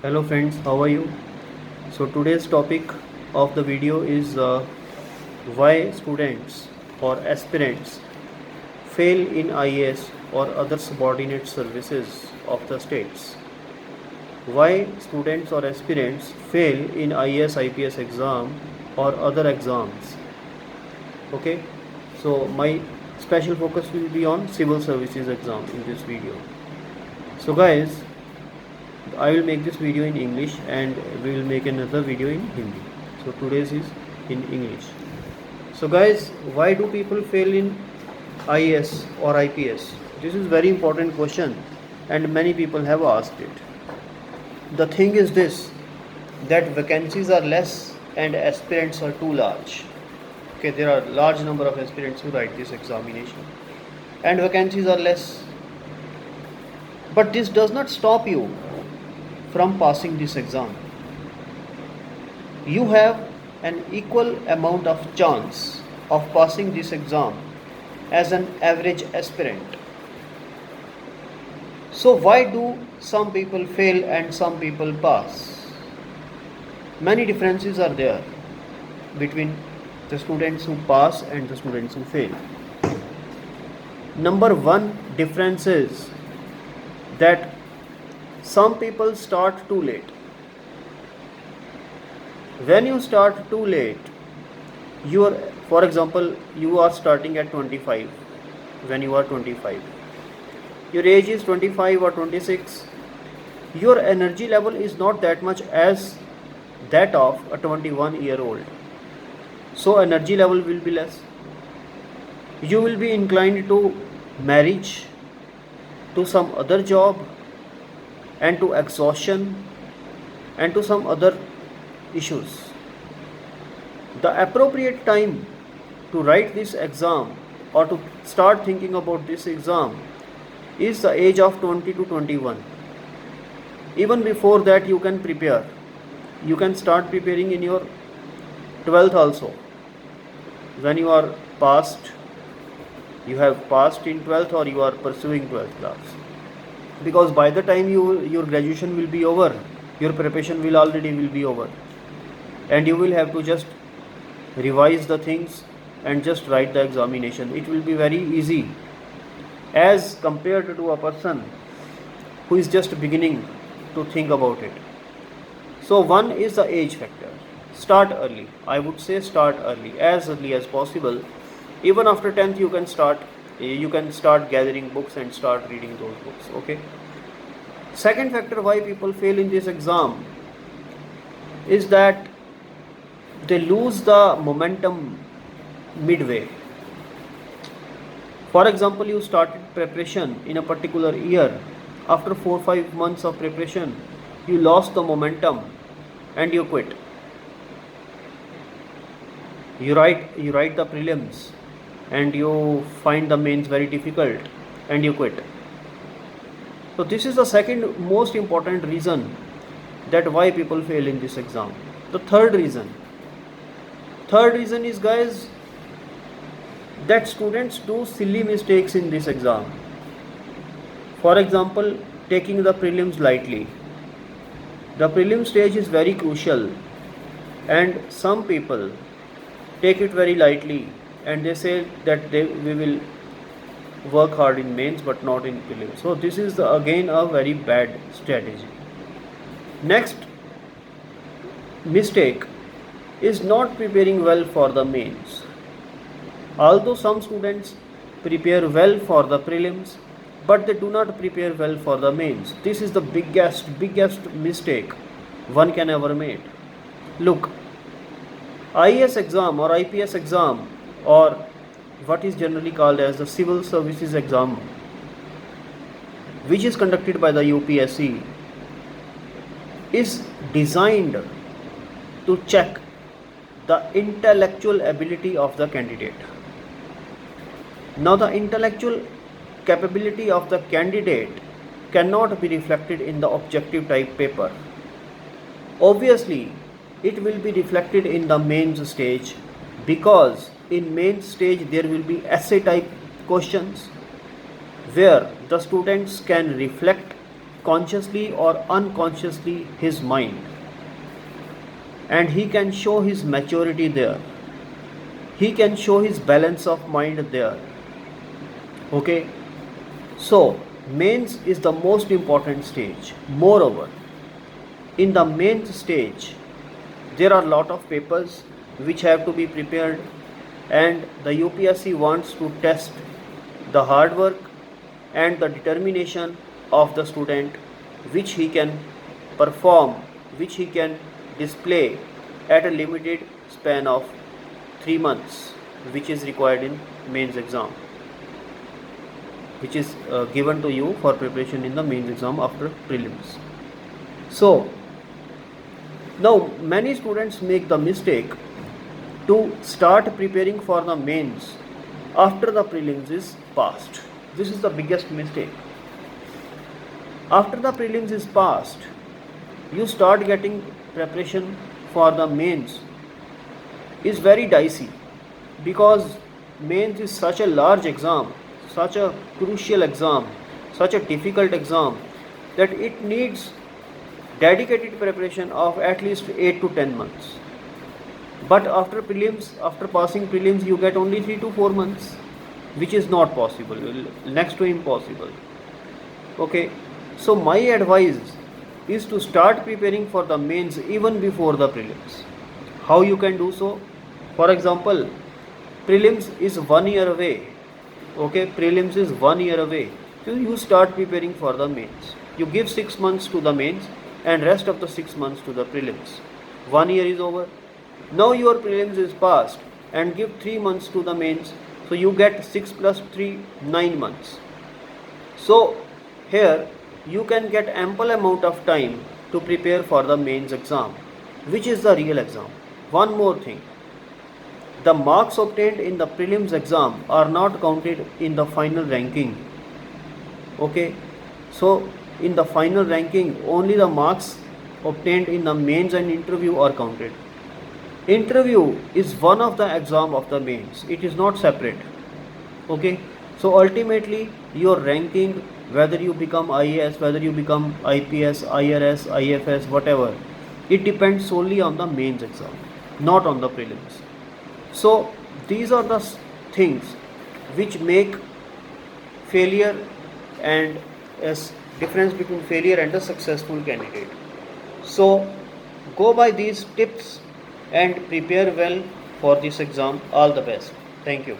Hello friends, how are you? So today's topic of the video is why students or aspirants fail in IAS or other subordinate services of the states. Why students or aspirants fail in IAS IPS exam or other exams. Okay, so my special focus will be on civil services exam in this video. So guys, I will make this video in English and we will make another video in Hindi. So today's is in English. So guys, why do people fail in IAS or IPS? This is very important question and many people have asked it. The thing is this, that vacancies are less and aspirants are too large. Okay, there are large number of aspirants who write this examination and vacancies are less. But this does not stop you from passing this exam. You have an equal amount of chance of passing this exam as an average aspirant. So why do some people fail and some people pass? Many differences are there between the students who pass and the students who fail. Number one difference is that some people start too late. When you start too late, for example, you are starting at 25 when you are 25. Your age is 25 or 26. Your energy level is not that much as that of a 21-year-old. So energy level will be less. You will be inclined to marriage, to some other job, and to exhaustion and to some other issues. The appropriate time to write this exam or to start thinking about this exam is the age of 20 to 21. Even before that you can prepare. You can start preparing in your 12th also. When you are passed, you have passed in 12th or you are pursuing 12th class. Because by the time your graduation will be over, your preparation will already be over, and you will have to just revise the things and just write the examination. It will be very easy as compared to a person who is just beginning to think about it. So one is the age factor. Start early. I would say start early as possible. Even after 10th you can start gathering books and start reading those books. Okay. Second factor why people fail in this exam is that they lose the momentum midway. For example, you started preparation in a particular year. After 4-5 months of preparation, you lost the momentum and you quit. You write the prelims and you find the mains very difficult and you quit. So this is the second most important reason that why people fail in this exam. The third reason is, guys, that students do silly mistakes in this exam. For example, taking the prelims lightly. The prelim stage is very crucial and some people take it very lightly and they say that we will work hard in mains but not in prelims. So this is again a very bad strategy. Next mistake is not preparing well for the mains. Although some students prepare well for the prelims, but they do not prepare well for the mains. This is the biggest mistake one can ever make. Look, IAS exam or IPS exam, or what is generally called as the civil services exam, which is conducted by the UPSC, is designed to check the intellectual ability of the candidate. Now the intellectual capability of the candidate cannot be reflected in the objective type paper. Obviously, it will be reflected in the mains stage, because in mains stage there will be essay type questions where the students can reflect consciously or unconsciously his mind, and he can show his maturity there. He can show his balance of mind there. Okay, so mains is the most important stage. Moreover, in the mains stage, there are a lot of papers which have to be prepared, and the UPSC wants to test the hard work and the determination of the student, which he can perform, which he can display at a limited span of 3 months, which is required in mains exam, which is given to you for preparation in the mains exam after prelims. So now many students make the mistake to start preparing for the mains after the prelims is passed. This is the biggest mistake. After the prelims is passed, you start getting preparation for the mains is very dicey, because mains is such a large exam, such a crucial exam, such a difficult exam, that it needs dedicated preparation of at least 8 to 10 months. But after prelims, after passing prelims, you get only 3 to 4 months, which is not possible, next to impossible. Okay, so my advice is to start preparing for the mains even before the prelims. How you can do so? For example, prelims is 1 year away. Okay, prelims is 1 year away. So you start preparing for the mains. You give 6 months to the mains and rest of the 6 months to the prelims. 1 year is over. Now your prelims is passed, and give 3 months to the mains. So you get 6 plus 3, 9 months. So here you can get ample amount of time to prepare for the mains exam, which is the real exam. One more thing, the marks obtained in the prelims exam are not counted in the final ranking. Okay, so in the final ranking only the marks obtained in the mains and interview are counted. Interview is one of the exam of the mains, it is not separate. Okay, so ultimately your ranking, whether you become IAS, whether you become IPS, IRS, IFS, whatever, it depends solely on the mains exam, not on the prelims. So these are the things which make failure and difference between failure and a successful candidate. So go by these tips and prepare well for this exam. All the best. Thank you.